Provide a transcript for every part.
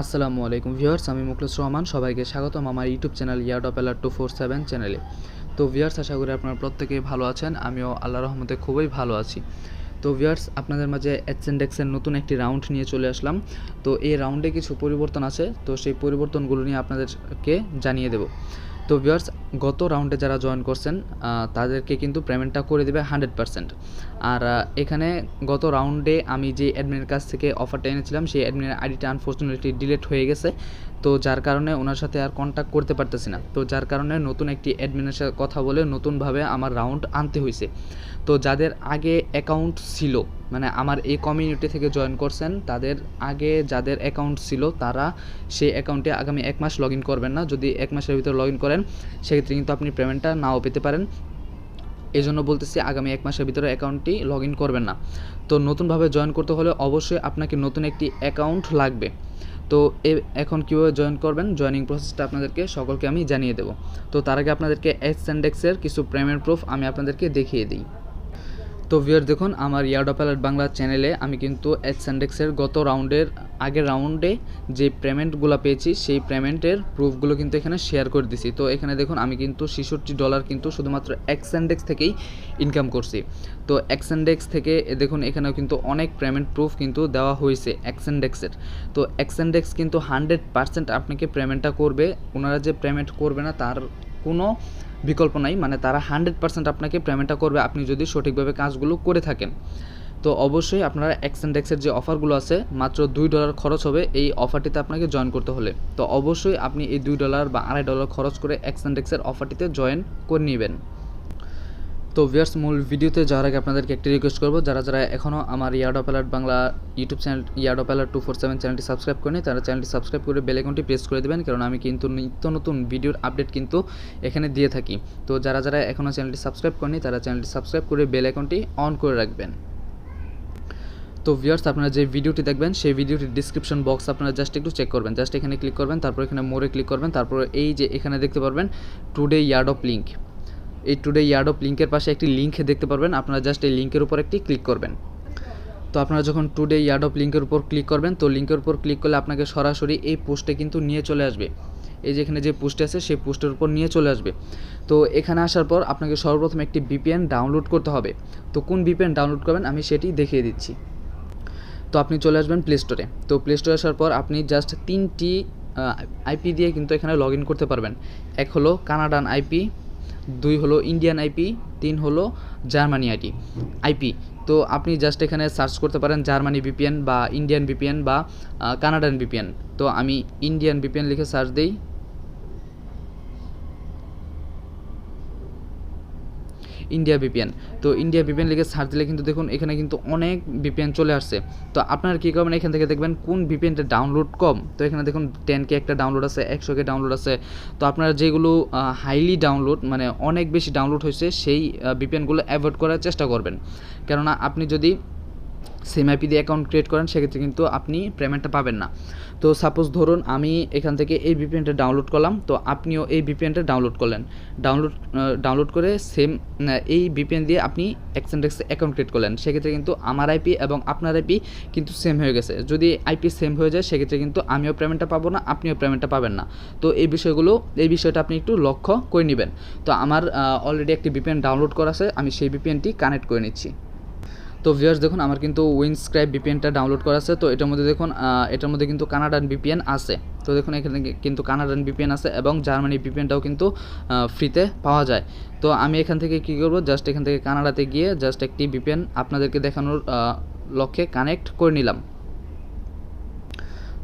আসসালামু আলাইকুম ভিউয়ার্স, আমি মুখলেস রহমান। সবাইকে স্বাগতম আমার ইউটিউব চ্যানেল এয়ারড্রপ 247 চ্যানেলে। তো ভিউয়ার্স, আশা করি আপনারা প্রত্যেকেই ভালো আছেন। আমিও আল্লাহর রহমতে খুবই ভালো আছি। তো ভিউয়ার্স, আপনাদের মাঝে এক্সের নতুন একটি রাউন্ড নিয়ে চলে আসলাম। তো এই রাউন্ডে কিছু পরিবর্তন আছে, তো সেই পরিবর্তনগুলো নিয়ে আপনাদেরকে জানিয়ে দেব। তো ভিউয়ার্স, গত রাউন্ডে যারা জয়েন করছেন তাদেরকে কিন্তু পেমেন্টটা করে দেবে 100%। আর এখানে গত রাউন্ডে আমি যে অ্যাডমিনের কাছ থেকে অফারটা এনেছিলাম, সেই অ্যাডমিনের আইডিটা আনফর্চুনেটলি ডিলিট হয়ে গেছে। তো যার কারণে ওনার সাথে আর কন্ট্যাক্ট করতে পারতেছি না। তো যার কারণে নতুন একটি অ্যাডমিনের সাথে কথা বলে নতুনভাবে আমার রাউন্ড আনতে হয়েছে। তো যাদের আগে অ্যাকাউন্ট ছিল, মানে আমার এই কমিউনিটি থেকে জয়েন করছেন, তাদের আগে যাদের অ্যাকাউন্ট ছিল তারা সেই অ্যাকাউন্টে আগামী 1 মাস লগ ইন করবেন না। যদি 1 মাসের ভিতরে লগ ইন করেন, সেক্ষেত্রে কিন্তু আপনি পেমেন্টটা নাও পেতে পারেন। এই জন্য বলতেছি, আগামী 1 মাসের ভিতরে অ্যাকাউন্টটি লগ ইন করবেন না। তো নতুনভাবে জয়েন করতে হলে অবশ্যই আপনাকে নতুন একটি অ্যাকাউন্ট লাগবে। তো এখন কীভাবে জয়েন করবেন, জয়েনিং প্রসেসটা আপনাদেরকে সকলকে আমি জানিয়ে দেবো। তো তার আগে আপনাদেরকে এক্সের কিছু পেমেন্ট প্রুফ আমি আপনাদেরকে দেখিয়ে দিই। তো ভিউয়ার দেখুন, আমার এয়ারড্রপ বাংলা চ্যানেলে আমি কিন্তু এক্সের গত আগের রাউন্ডে যে পেমেন্টগুলো পেয়েছি, সেই পেমেন্টের প্রুফগুলো কিন্তু এখানে শেয়ার করে দিছি। তো এখানে দেখুন, আমি কিন্তু $66 কিন্তু শুধুমাত্র এক্সেন্ডেক্স থেকেই ইনকাম করছি। তো এক্সেন্ডেক্স থেকে দেখুন, এখানেও কিন্তু অনেক পেমেন্ট প্রুফ কিন্তু দেওয়া হয়েছে এক্সেন্ডেক্সের। তো এক্সেন্ডেক্স কিন্তু 100% আপনাকে পেমেন্টটা করবে। ওনারা যে পেমেন্ট করবে না তার কোনো বিকল্প নাই, মানে তারা 100% আপনাকে পেমেন্টটা করবে আপনি যদি সঠিকভাবে কাজগুলো করে থাকেন। তো অবশ্যই আপনারা এক্সের যে অফারগুলো আছে, মাত্র $2 খরচ হবে এই অফারটিতে আপনাকে জয়েন করতে হলে। তো অবশ্যই আপনি এই $2 বা $2.5 খরচ করে এক্সের অফারটিতে জয়েন করে নেবেন। তো ভিউয়ার্স, মূল ভিডিওতে যাওয়ার আগে আপনাদেরকে একটি রিকোয়েস্ট করবো, যারা এখনও আমার airdrop Bangla YouTube channel airdrop 247 চ্যানেলটি সাবস্ক্রাইব করেনি, তারা চ্যানেলটি সাবস্ক্রাইব করে বেল আইকনটি প্রেস করে দেবেন, কারণ আমি কিন্তু নিত্য নতুন ভিডিওর আপডেট কিন্তু এখানে দিয়ে থাকি। তো যারা এখনও চ্যানেলটি সাবস্ক্রাইব করেনি, তারা চ্যানেলটি সাবস্ক্রাইব করে বেল আইকনটি অন করে রাখবেন। তো ভিউয়ার্স, আপনারা যে ভিডিওটি দেখবেন, সেই ভিডিওটির ডিসক্রিপশন বক্স আপনারা জাস্ট একটু চেক করবেন। জাস্ট এখানে ক্লিক করবেন, তারপর এখানে মোরে ক্লিক করবেন, তারপর এই যে এখানে দেখতে পারবেন টুডে এয়ারড্রপ লিঙ্ক। এই টুডে এয়ারড্রপ লিঙ্কের পাশে একটি লিঙ্ক দেখতে পারবেন, আপনারা জাস্ট এই লিঙ্কের উপর একটি ক্লিক করবেন। তো আপনারা যখন টুডে এয়ারড্রপ লিঙ্কের উপর ক্লিক করবেন, তো লিঙ্কের উপর ক্লিক করলে আপনাকে সরাসরি এই পোস্টে কিন্তু নিয়ে চলে আসবে। এই যে এখানে যে পোস্ট আছে, সেই পোস্টের উপর নিয়ে চলে আসবে। তো এখানে আসার পর আপনাকে সর্বপ্রথম একটি VPN ডাউনলোড করতে হবে। তো কোন VPN ডাউনলোড করবেন আমি সেটি দেখিয়ে দিচ্ছি। তো আপনি চলে আসবেন প্লে স্টোরে। তো প্লে স্টোরে আসার পর আপনি জাস্ট 3টি আইপি দিয়ে কিন্তু এখানে লগ ইন করতে পারবেন। এক হলো কানাডান আইপি, 2 হলো ইন্ডিয়ান আইপি, 3 হলো জার্মানি আইপি। তো আপনি জাস্ট এখানে সার্চ করতে পারেন জার্মানি VPN বা ইন্ডিয়ান VPN বা কানাডান VPN। তো আমি ইন্ডিয়ান VPN লিখে সার্চ দিই। India VPN। তো ইন্ডিয়া VPN লিখে সার্চ দিলে কিন্তু দেখুন এখানে কিন্তু অনেক VPN চলে আসছে। তো আপনারা কী করবেন, এখান থেকে দেখবেন কোন VPNটা ডাউনলোড কম। তো এখানে দেখুন 10K একটা ডাউনলোড আছে, 100K ডাউনলোড আছে। তো আপনারা যেগুলো হাইলি ডাউনলোড, মানে অনেক বেশি ডাউনলোড হয়েছে, সেই VPNগুলো অ্যাভয়েড করার চেষ্টা করবেন। কেননা আপনি যদি সেম আইপি দিয়ে অ্যাকাউন্ট ক্রিয়েট করেন, সেক্ষেত্রে কিন্তু আপনি পেমেন্টটা পাবেন না। তো সাপোজ ধরুন আমি এখান থেকে এই VPNটা ডাউনলোড করলাম, তো আপনিও এই VPNটা ডাউনলোড করলেন। ডাউনলোড করে সেম এই VPN দিয়ে আপনি এক্সেন্ডেক্সে অ্যাকাউন্ট ক্রিয়েট করলেন, সেক্ষেত্রে কিন্তু আমার আইপি এবং আপনার আইপি কিন্তু সেম হয়ে গেছে। যদি আইপি সেম হয়ে যায়, সেক্ষেত্রে কিন্তু আমিও পেমেন্টটা পাবো না, আপনিও পেমেন্টটা পাবেন না। তো এই বিষয়টা আপনি একটু লক্ষ্য করে নেবেন। তো আমার অলরেডি একটি VPN ডাউনলোড করা আছে, আমি সেই VPNটি কানেক্ট করে নিচ্ছি। তো ভিউয়ার্স দেখুন, আমার কিন্তু উইন্ডস্ক্রাইব VPNটা ডাউনলোড করা আছে। তো এটার মধ্যে দেখুন, এটার মধ্যে কিন্তু কানাডান VPN আছে। তো দেখুন এখানে কিন্তু কানাডান VPN আছে এবং জার্মানি VPNটাও কিন্তু ফ্রিতে পাওয়া যায়। তো আমি এখান থেকে কী করব, জাস্ট এখান থেকে কানাডাতে গিয়ে জাস্ট একটি VPN আপনাদেরকে দেখানোর লক্ষ্যে কানেক্ট করে নিলাম।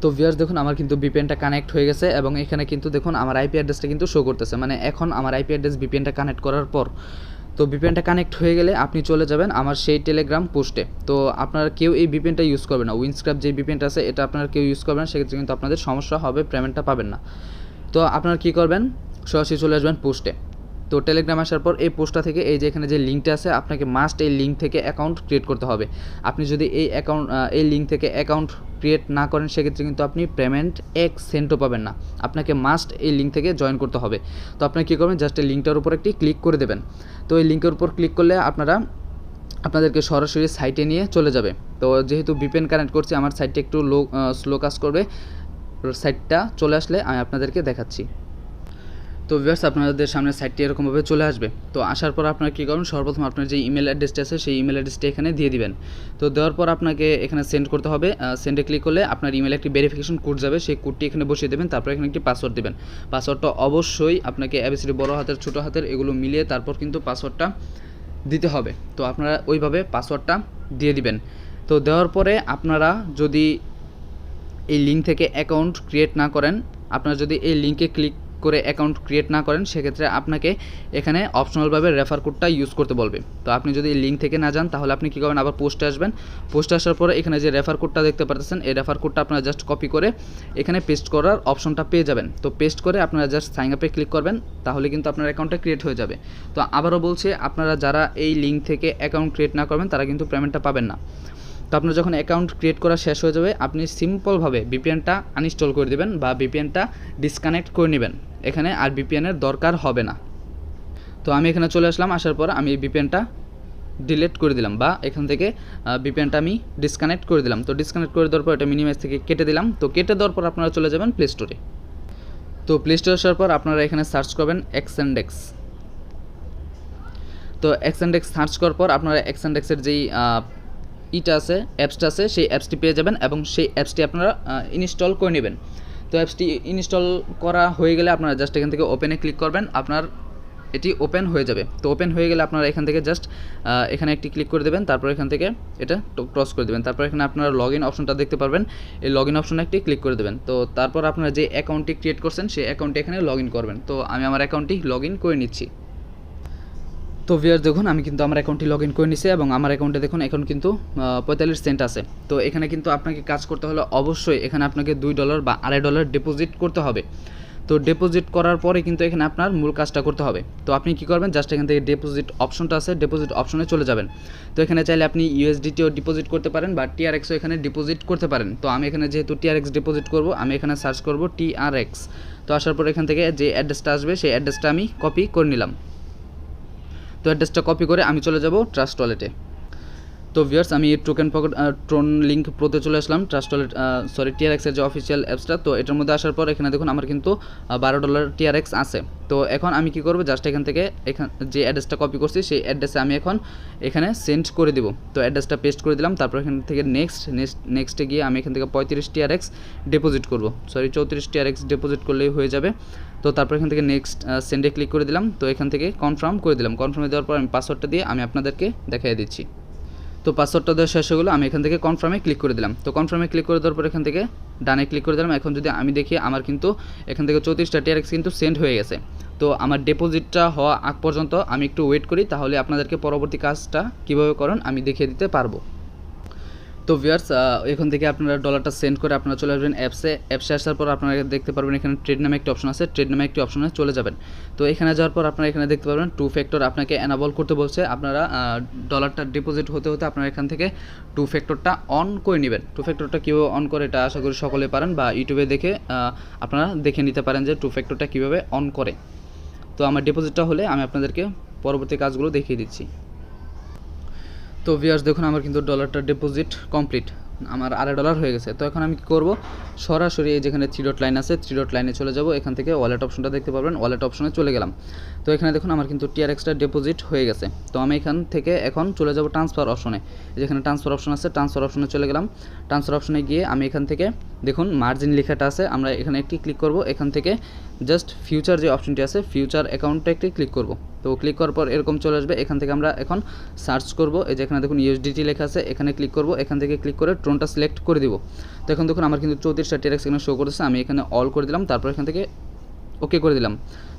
তো ভিউয়ার্স দেখুন, আমার কিন্তু VPNটা কানেক্ট হয়ে গেছে এবং এখানে কিন্তু দেখুন আমার আইপি অ্যাড্রেসটা কিন্তু শো করতেছে, মানে এখন আমার আইপি অ্যাড্রেস VPNটা কানেক্ট করার পর। তো VPNটা কানেক্ট হয়ে গেলে আপনি চলে যাবেন আমার সেই টেলিগ্রাম পোস্টে। তো আপনারা কেউ এই VPNটা ইউজ করবে না, উইন্ডস্ক্রাইব যে VPNটা আছে এটা আপনারা কেউ ইউজ করবেন না, সেক্ষেত্রে কিন্তু আপনাদের সমস্যা হবে, পেমেন্টটা পাবেন না। তো আপনারা কী করবেন, সরাসরি চলে আসবেন পোস্টে। তো টেলিগ্রাম আসার পর এই পোস্টটা থেকে এই যে এখানে যে লিঙ্কটা আছে, আপনাকে মাস্ট এই লিঙ্ক থেকে অ্যাকাউন্ট ক্রিয়েট করতে হবে। আপনি যদি এই লিঙ্ক থেকে অ্যাকাউন্ট ক্রিয়েট না করেন, সেক্ষেত্রে কিন্তু আপনি পেমেন্ট 1 সেন্টও পাবেন না। আপনাকে মাস্ট এই লিঙ্ক থেকে জয়েন করতে হবে। তো আপনি কী করবেন, জাস্ট এই লিঙ্কটার উপর একটি ক্লিক করে দেবেন। তো এই লিঙ্কের উপর ক্লিক করলে আপনাদেরকে সরাসরি সাইটে নিয়ে চলে যাবে। তো যেহেতু VPN কানেক্ট করছি, আমার সাইটটা একটু স্লো কাজ করবে। সাইটটা চলে আসলে আমি আপনাদেরকে দেখাচ্ছি। তো ভিউয়ার্স আপনাদের সামনে সাইটটি এরকমভাবে চলে আসবে। তো আসার পর আপনারা কী করুন, সর্বপ্রথম আপনার যে ইমেল অ্যাড্রেসটা আছে সেই ইমেল অ্যাড্রেসটা এখানে দিয়ে দিবেন। তো দেওয়ার পর আপনাকে এখানে সেন্ড করতে হবে। সেন্ডে ক্লিক করলে আপনার ইমেলে একটি ভেরিফিকেশন কোড যাবে, সেই কোডটি এখানে বসিয়ে দেবেন। তারপর এখানে একটি পাসওয়ার্ড দেবেন। পাসওয়ার্ডটা অবশ্যই আপনাকে ABCD বড় হাতের ছোটো হাতের এগুলো মিলিয়ে তারপর কিন্তু পাসওয়ার্ডটা দিতে হবে। তো আপনারা ওইভাবে পাসওয়ার্ডটা দিয়ে দিবেন। তো দেওয়ার পরে আপনারা যদি এই লিঙ্ক থেকে অ্যাকাউন্ট ক্রিয়েট না করেন, আপনারা যদি এই লিঙ্কে ক্লিক করে অ্যাকাউন্ট ক্রিয়েট না করেন, সেক্ষেত্রে আপনাকে এখানে অপশনালভাবে রেফার কোডটা ইউজ করতে বলবে। তো আপনি যদি এই লিঙ্ক থেকে না যান তাহলে আপনি কী করবেন, আবার পোস্টে আসবেন। পোস্টে আসার পরে এখানে যে রেফার কোডটা দেখতে পাচ্ছেন, এই রেফার কোডটা আপনারা জাস্ট কপি করে এখানে পেস্ট করার অপশনটা পেয়ে যাবেন। তো পেস্ট করে আপনারা জাস্ট সাইন আপে ক্লিক করবেন, তাহলে কিন্তু আপনার অ্যাকাউন্টটা ক্রিয়েট হয়ে যাবে। তো আবারও বলছি, আপনারা যারা এই লিঙ্ক থেকে অ্যাকাউন্ট ক্রিয়েট না করবেন তারা কিন্তু পেমেন্টটা পাবেন না। তো আপনার যখন অ্যাকাউন্ট ক্রিয়েট করা শেষ হয়ে যাবে, আপনি সিম্পলভাবে ভিপিএনটা আনইনস্টল করে দেবেন বা ভিপিএনটা ডিসকানেক্ট করে নেবেন। এখানে আর ভিপিএনের দরকার হবে না। তো আমি এখানে চলে আসলাম, আসার পর আমি এই ভিপিএনটা ডিলিট করে দিলাম বা এখান থেকে ভিপিএনটা আমি ডিসকানেক্ট করে দিলাম। তো ডিসকানেক্ট করে দেওয়ার পর এটা মিনিমাইজ থেকে কেটে দিলাম। তো কেটে দেওয়ার পর আপনারা চলে যাবেন প্লে স্টোরে। তো প্লে স্টোরে আসার পর আপনারা এখানে সার্চ করবেন এক্সএনডেক্স। তো এক্সএনডেক্স সার্চ করার পর আপনারা এক্সএনডেক্সের যেই ইটা আছে, অ্যাপসটা আছে, সেই অ্যাপসটি পেয়ে যাবেন এবং সেই অ্যাপসটি আপনারা ইনস্টল করে নেবেন। তো অ্যাপসটি ইনস্টল করা হয়ে গেলে আপনারা জাস্ট এখান থেকে ওপেনে ক্লিক করবেন, আপনার এটি ওপেন হয়ে যাবে। তো ওপেন হয়ে গেলে আপনারা এখান থেকে জাস্ট এখানে একটি ক্লিক করে দেবেন, তারপর এখান থেকে এটা ক্রস করে দেবেন। তারপর এখানে আপনারা লগ ইন অপশনটা দেখতে পারবেন, এই লগ ইন অপশনে একটি ক্লিক করে দেবেন। তো তারপর আপনারা যে অ্যাকাউন্টটি ক্রিয়েট করছেন সেই অ্যাকাউন্টটি এখানে লগ ইন করবেন। তো আমি আমার অ্যাকাউন্টটি লগ ইন করে নিচ্ছি। তো ভিউয়ার্স দেখুন, আমি কিন্তু আমার অ্যাকাউন্টটি লগ ইন করে নিছি এবং আমার অ্যাকাউন্টে দেখুন এখন কিন্তু 45 সেন্ট আছে। তো এখানে কিন্তু আপনাকে কাজ করতে হলে অবশ্যই এখানে আপনাকে $2 বা $2.5 ডিপোজিট করতে হবে। তো ডিপোজিট করার পরে কিন্তু এখানে আপনার মূল কাজটা করতে হবে। তো আপনি কী করবেন, জাস্ট এখান থেকে ডিপোজিট অপশনটা আছে, ডিপোজিট অপশনে চলে যাবেন। তো এখানে চাইলে আপনি USDTও ডিপোজিট করতে পারেন বা TRXও এখানে ডিপোজিট করতে পারেন। তো আমি এখানে যেহেতু TRX ডিপোজিট করব, আমি এখানে সার্চ করব TRX। তো আসার পর এখান থেকে যে অ্যাড্রেসটা আসবে সেই অ্যাড্রেসটা আমি কপি করে নিলাম। তো অ্যাড্রেসটা কপি করে আমি চলে যাব ট্রাস্ট ওয়ালেটে। তো ভিউয়ার্স আমি ট্রোন লিঙ্ক প্রোতে চলে আসলাম, ট্রাস্ট ওয়ালেট TRXের যে অফিসিয়াল অ্যাপসটা। তো এটার মধ্যে আসার পর এখানে দেখুন আমার কিন্তু $12 TRX আছে। তো এখন আমি কি করব, জাস্ট এখান থেকে যে অ্যাড্রেসটা কপি করছি সেই অ্যাড্রেসে আমি এখন এখানে সেন্ড করে দিব। তো অ্যাড্রেসটা পেস্ট করে দিলাম, তারপর এখান থেকে নেক্সটে গিয়ে আমি এখান থেকে 35 TRX ডিপোজিট করব, 34 TRX ডিপোজিট করলেই হয়ে যাবে। তো তারপর এখান থেকে নেক্সট সেন্ডে ক্লিক করে দিলাম। তো এখান থেকে কনফার্ম করে দিলাম। কনফার্মে দেওয়ার পর আমি পাসওয়ার্ডটা দিয়ে আমি আপনাদেরকে দেখিয়ে দিচ্ছি। তো পাসওয়ার্ডটা দেওয়া শেষ হয়ে গেলো, আমি এখান থেকে কনফার্মে ক্লিক করে দিলাম। তো কনফার্মে ক্লিক করে দেওয়ার পর এখান থেকে ডানে ক্লিক করে দিলাম। এখন যদি আমি দেখি আমার কিন্তু এখান থেকে 34টা TRX কিন্তু সেন্ড হয়ে গেছে। তো আমার ডিপোজিটটা হওয়া আগ পর্যন্ত আমি একটু ওয়েট করি, তাহলে আপনাদেরকে পরবর্তী কাজটা কীভাবে করেন আমি দেখিয়ে দিতে পারবো। তো ভিউয়ার্স এখান থেকে আপনারা ডলারটা সেন্ড করে আপনারা চলে আসবেন অ্যাপসে আসার পর আপনারা দেখতে পারবেন এখানে ট্রেড নামে একটি অপশন আছে, ট্রেড নামে একটি অপশনে চলে যাবেন। তো এখানে যাওয়ার পর আপনারা এখানে দেখতে পারবেন 2 ফ্যাক্টর আপনাকে এনাবল করতে বলছে। আপনারা ডলারটা ডিপোজিট হতে হতে আপনারা এখান থেকে 2 ফ্যাক্টরটা অন করে নেবেন। 2 ফ্যাক্টরটা কীভাবে অন করে এটা আশা করি সকলে পারেন, বা ইউটিউবে দেখে আপনারা দেখে নিতে পারেন যে 2 ফ্যাক্টরটা কীভাবে অন করে। তো আমার ডিপোজিটটা হলে আমি আপনাদেরকে পরবর্তী কাজগুলো দেখিয়ে দিচ্ছি। তো ভিউয়ার্স দেখুন আমার কিন্তু ডলারটা ডিপোজিট কমপ্লিট, আমার $2.5 হয়ে গেছে। তো এখন আমি কী করব, সরাসরি এই যেখানে 3 ডট লাইন আছে 3 ডট লাইনে চলে যাব। এখান থেকে ওয়ালেট অপশনটা দেখতে পারবেন, ওয়ালেট অপশনে চলে গেলাম। তো এখানে দেখুন আমার কিন্তু TRXটা ডিপোজিট হয়ে গেছে। তো আমি এখান থেকে এখন চলে যাব ট্রান্সফার অপশনে, যেখানে ট্রান্সফার অপশন আছে ট্রান্সফার অপশনে চলে গেলাম। ট্রান্সফার অপশনে গিয়ে আমি এখান থেকে দেখুন মার্জিন লেখাটা আছে, আমরা এখানে একটি ক্লিক করব। এখান থেকে জাস্ট ফিউচার যে অপশনটি আছে ফিউচার অ্যাকাউন্টটা একটি ক্লিক করব। তো ক্লিক করার পর এরকম চলে আসবে। এখান থেকে আমরা এখন সার্চ করব, এই যে এখানে দেখুন USDT লেখা আছে, এখানে ক্লিক করব। এখান থেকে ক্লিক করে ট্রোনটা সিলেক্ট করে দিব। তো এখন দেখুন আমার কিন্তু 34টা TRX এখানে শো করতেছে, আমি এখানে অল করে দিলাম, তারপর এখান থেকে ওকে করে দিলাম।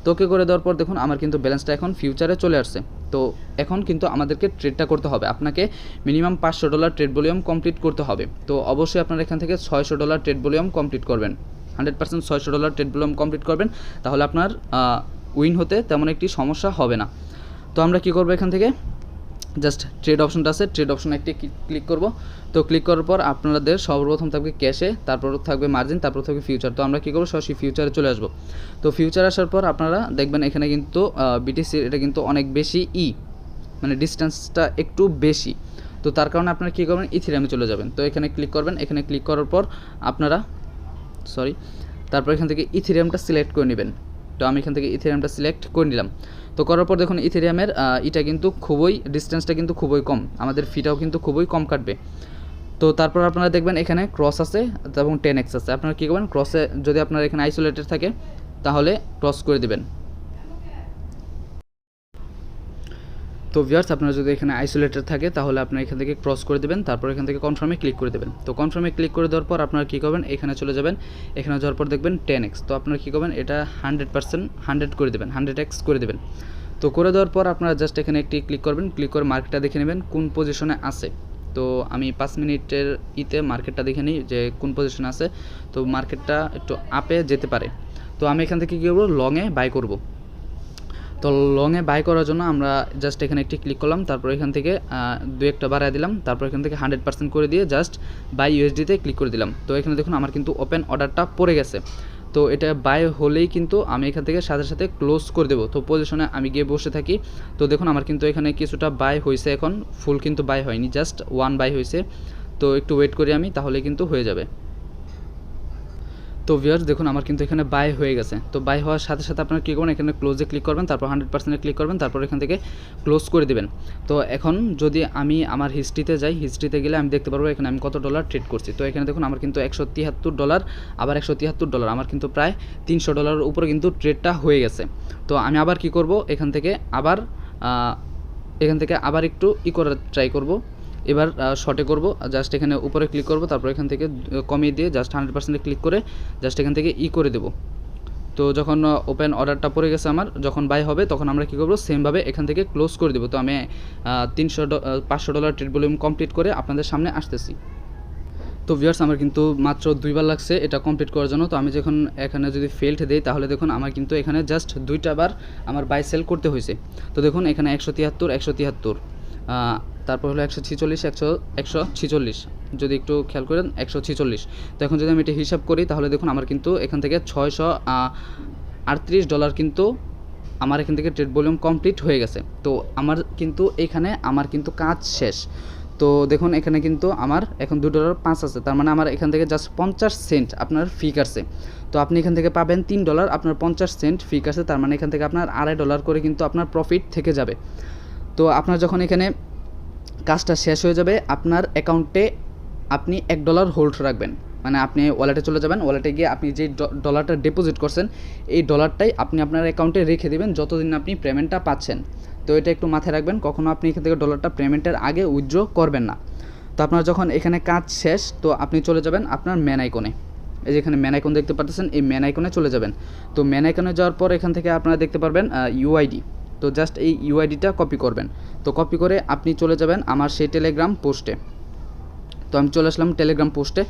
তো ওকে করে দেওয়ার পর দেখুন আমার কিন্তু ব্যালেন্সটা এখন ফিউচারে চলে আসছে। তো এখন কিন্তু আমাদেরকে ট্রেডটা করতে হবে, আপনাকে মিনিমাম $500 ট্রেড ভলিউম কমপ্লিট করতে হবে। তো অবশ্যই আপনারা এখান থেকে $600 ট্রেড ভলিউম কমপ্লিট করবেন, 100% $600 ট্রেড ভলিউম কমপ্লিট করবেন, তাহলে আপনার উইন হতে তেমন একটি সমস্যা হবে না। তো আমরা কি করব, এখান থেকে জাস্ট ট্রেড অপশনটা আছে, ট্রেড অপশনে একটি ক্লিক করব। তো ক্লিক করার পর আপনাদের সর্বপ্রথম থাকবে ক্যাশে, তারপর থাকবে মার্জিন, তারপর থাকবে ফিউচার। তো আমরা কী করবো, সরাসরি ফিউচারে চলে আসবো। তো ফিউচার আসার পর আপনারা দেখবেন এখানে কিন্তু BTC এটা কিন্তু অনেক বেশি মানে ডিস্টেন্সটা একটু বেশি। তো তার কারণে আপনারা কী করবেন, ইথিরিয়ামে চলে যাবেন। তো এখানে ক্লিক করবেন, এখানে ক্লিক করার পর আপনারা সরি, তারপর এখান থেকে ইথেরিয়ামটা সিলেক্ট করে নেবেন। তো আমি এখান থেকে ইথেরিয়ামটা সিলেক্ট করে নিলাম। তো করার পর দেখুন ইথেরিয়ামের এটা কিন্তু খুবই ডিস্টেন্সটা কিন্তু খুবই কম, আমাদের ফিটাও কিন্তু খুবই কম কাটবে। তো তারপর আপনারা দেখবেন এখানে ক্রস আছে এবং 10x আছে। আপনারা কী করবেন, ক্রসে যদি আপনার এখানে আইসোলেটেড থাকে তাহলে ক্রস করে দেবেন। তো ভিউয়ার্স আপনারা যদি এখানে আইসোলেটেড থাকে তাহলে আপনারা এখান থেকে ক্রস করে দেবেন, তারপর এখান থেকে কনফার্মে ক্লিক করে দেবেন। তো কনফার্মে ক্লিক করে দেওয়ার পর আপনারা কী করবেন, এখানে চলে যাবেন। এখানে যাওয়ার পর দেখবেন 10x। তো আপনারা কী করবেন, এটা 100% 100 করে দেবেন, 100x করে দেবেন। তো করে দেওয়ার পর আপনারা জাস্ট এখানে একটি ক্লিক করবেন, ক্লিক করে মার্কেটটা দেখে নেবেন কোন পজিশনে আছে। তো আমি 5 মিনিটের মার্কেটটা দেখে নিই যে কোন পজিশনে আছে। তো মার্কেটটা একটু আপে যেতে পারে। তো আমি এখান থেকে কী করবো, লংয়ে বাই করব। তো লংয়ে বাই করার জন্য আমরা জাস্ট এখানে একটি ক্লিক করলাম, তারপর এখান থেকে 2-1টা বাড়ায় দিলাম, তারপর এখান থেকে 100% করে দিয়ে জাস্ট বাই ইউএসডিতে ক্লিক করে দিলাম। তো এখানে দেখুন আমার কিন্তু ওপেন অর্ডারটা পড়ে গেছে। তো এটা বাই হলেই কিন্তু আমি এখান থেকে সাথে সাথে ক্লোজ করে দেবো। তো পজিশনে আমি গিয়ে বসে থাকি। তো দেখুন আমার কিন্তু এখানে কিছুটা বাই হয়েছে, এখন ফুল কিন্তু বাই হয়নি, জাস্ট 1 বাই হয়েছে। তো একটু ওয়েট করি আমি, তাহলে কিন্তু হয়ে যাবে। তো ভিউয়ার্স দেখুন আমার কিন্তু এখানে বাই হয়ে গেছে। তো বাই হওয়ার সাথে সাথে আপনারা কী করবেন, এখানে ক্লোজে ক্লিক করবেন, তারপর 100% ক্লিক করবেন, তারপর এখান থেকে ক্লোজ করে দেবেন। তো এখন যদি আমি আমার হিস্ট্রিতে যাই, হিস্ট্রিতে গেলে আমি দেখতে পারবো এখানে আমি কত ডলার ট্রেড করছি। তো এখানে দেখুন আমার কিন্তু $173, আবার $173, আমার কিন্তু প্রায় $300 উপরে কিন্তু ট্রেডটা হয়ে গেছে। তো আমি আবার কি করব, এখান থেকে আবার একটু করার ট্রাই করব। এবার শর্টে করব, জাস্ট এখানে উপরে ক্লিক করব, তারপর এখান থেকে কমিয়ে দিয়ে জাস্ট 100% ক্লিক করে জাস্ট এখান থেকে করে দেব। তো যখন ওপেন অর্ডারটা পড়ে গেছে আমার, যখন বাই হবে তখন আমরা কী করবো, সেমভাবে এখান থেকে ক্লোজ করে দেবো। তো আমি $500 ট্রেড ভলিউম কমপ্লিট করে আপনাদের সামনে আসতেছি। তো ভিউয়ার্স আমার কিন্তু মাত্র 2 বার লাগছে এটা কমপ্লিট করার জন্য। তো আমি যখন এখানে যদি ফেল্ড দেই তাহলে দেখুন আমার কিন্তু এখানে জাস্ট 2টা বার আমার বাই সেল করতে হয়েছে। তো দেখুন এখানে 173, তারপর হলো 146, যদি একটু খেয়াল করেন 146। তো এখন যদি আমি এটা হিসাব করি তাহলে দেখুন আমার কিন্তু এখান থেকে $638 কিন্তু আমার এখান থেকে ট্রেড ভলিউম কমপ্লিট হয়ে গেছে। তো আমার কিন্তু কাজ শেষ। তো দেখুন এখানে কিন্তু আমার এখন $2.05 আছে, তার মানে আমার এখান থেকে জাস্ট 50 সেন্ট আপনার ফি কাটছে। তো আপনি এখান থেকে পাবেন $3, আপনার 50 সেন্ট ফি কাটছে, তার মানে এখান থেকে আপনার $2.5 করে কিন্তু আপনার প্রফিট থেকে যাবে। তো আপনার যখন এখানে কাজটা শেষ হয়ে যাবে আপনার অ্যাকাউন্টে আপনি $1 হোল্ড রাখবেন, মানে আপনি ওয়ালেটে চলে যাবেন, ওয়ালেটে গিয়ে আপনি যে ডলারটা ডিপোজিট করছেন এই ডলারটাই আপনি আপনার অ্যাকাউন্টে রেখে দেবেন যতদিন আপনি পেমেন্টটা পাচ্ছেন। তো এটা একটু মাথায় রাখবেন, কখনো আপনি এখান থেকে ডলারটা পেমেন্টের আগে উইথড্র করবেন না। তো আপনার যখন এখানে কাজ শেষ তো আপনি চলে যাবেন আপনার ম্যান আইকনে, এই যে এখানে ম্যান আইকন দেখতে পাচ্ছেন, এই ম্যান আইকনে চলে যাবেন। তো ম্যান আইকনে যাওয়ার পর এখান থেকে আপনারা দেখতে পারবেন ইউআইডি। তো জাস্ট এই ইউআইডিটা কপি করবেন। তো কপি করে আপনি চলে যাবেন আমার সেই টেলিগ্রাম পোস্টে। তো আমি চলে আসলাম টেলিগ্রাম পোস্টে।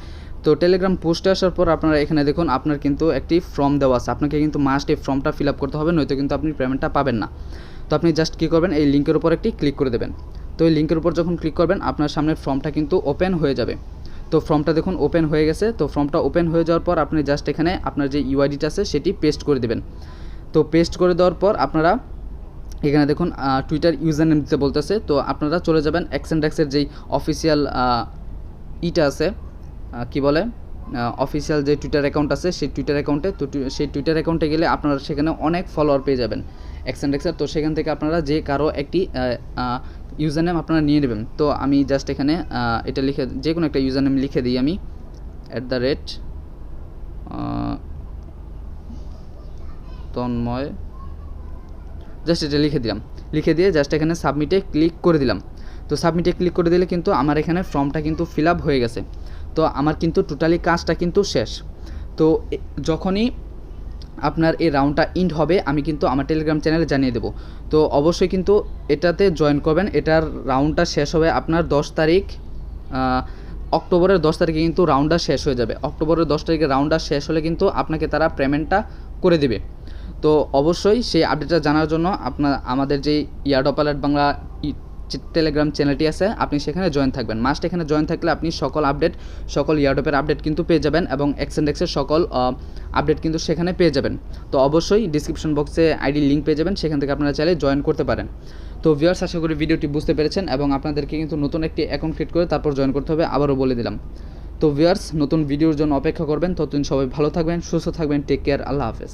তো টেলিগ্রাম পোস্টে আসার পর আপনারা এখানে দেখুন আপনার কিন্তু একটি ফর্ম দেওয়া আছে, আপনাকে কিন্তু মাস্ট এই ফর্মটা ফিল আপ করতে হবে, নয়তো কিন্তু আপনি পেমেন্টটা পাবেন না। তো আপনি জাস্ট কী করবেন, এই লিঙ্কের উপর একটি ক্লিক করে দেবেন। তো এই লিঙ্কের উপর যখন ক্লিক করবেন আপনার সামনের ফর্মটা কিন্তু ওপেন হয়ে যাবে। তো ফর্মটা দেখুন ওপেন হয়ে গেছে। তো ফর্মটা ওপেন হয়ে যাওয়ার পর আপনি জাস্ট এখানে আপনার যে ইউআইডিটা আছে সেটি পেস্ট করে দেবেন। তো পেস্ট করে দেওয়ার পর আপনারা এখানে দেখুন টুইটার ইউজার নেম দিতে বলতেছে। তো আপনারা চলে যাবেন এক্সের যেই অফিসিয়াল ইটা আছে, কি বলে, অফিসিয়াল যে টুইটার অ্যাকাউন্ট আছে সেই টুইটার অ্যাকাউন্টে। তো সেই টুইটার অ্যাকাউন্টে গেলে আপনারা সেখানে অনেক ফলোয়ার পেয়ে যাবেন এক্সের। তো সেখান থেকে আপনারা যে কারো একটি ইউজার নেম আপনারা নিয়ে নেবেন। তো আমি জাস্ট এখানে এটা লিখে যে কোনো একটা ইউজার নেম লিখে দিই আমি @তন্ময়, জাস্ট এটা লিখে দিলাম। লিখে দিয়ে জাস্ট এখানে সাবমিটে ক্লিক করে দিলাম। তো সাবমিটে ক্লিক করে দিলে কিন্তু আমার এখানে ফর্মটা কিন্তু ফিল আপ হয়ে গেছে। তো আমার কিন্তু টোটালি কাজটা কিন্তু শেষ। তো যখনই আপনার এই রাউন্ডটা ইন্ড হবে আমি কিন্তু আমার টেলিগ্রাম চ্যানেলে জানিয়ে দেবো। তো অবশ্যই কিন্তু এটাতে জয়েন করবেন। এটার রাউন্ডটা শেষ হবে আপনার 10 তারিখ, অক্টোবরের 10 তারিখে কিন্তু রাউন্ডটা শেষ হয়ে যাবে। অক্টোবরের 10 তারিখে রাউন্ডটা শেষ হলে কিন্তু আপনাকে তারা পেমেন্টটা করে দেবে। তো অবশ্যই সেই আপডেটটা জানার জন্য আমাদের যে এয়ারড্রপ অ্যালার্ট বাংলা টেলিগ্রাম চ্যানেলটি আছে আপনি সেখানে জয়েন থাকবেন। মাস্ট এখানে জয়েন থাকলে আপনি সকল এয়ারড্রপের আপডেট কিন্তু পেয়ে যাবেন এবং এক্সের সকল আপডেট কিন্তু সেখানে পেয়ে যাবেন। তো অবশ্যই ডিসক্রিপশন বক্সে আইডি লিঙ্ক পেয়ে যাবেন, সেখান থেকে আপনারা চাইলে জয়েন করতে পারেন। তো ভিউয়ার্স আশা করি ভিডিওটি বুঝতে পেরেছেন এবং আপনাদেরকে কিন্তু নতুন একটি অ্যাকাউন্ট ক্রিয়েট করে তারপর জয়েন করতে হবে, আবারও বলে দিলাম। তো ভিউয়ার্স নতুন ভিডিওর জন্য অপেক্ষা করবেন, ততদিন সবাই ভালো থাকবেন, সুস্থ থাকবেন, টেক কেয়ার, আল্লাহ হাফেজ।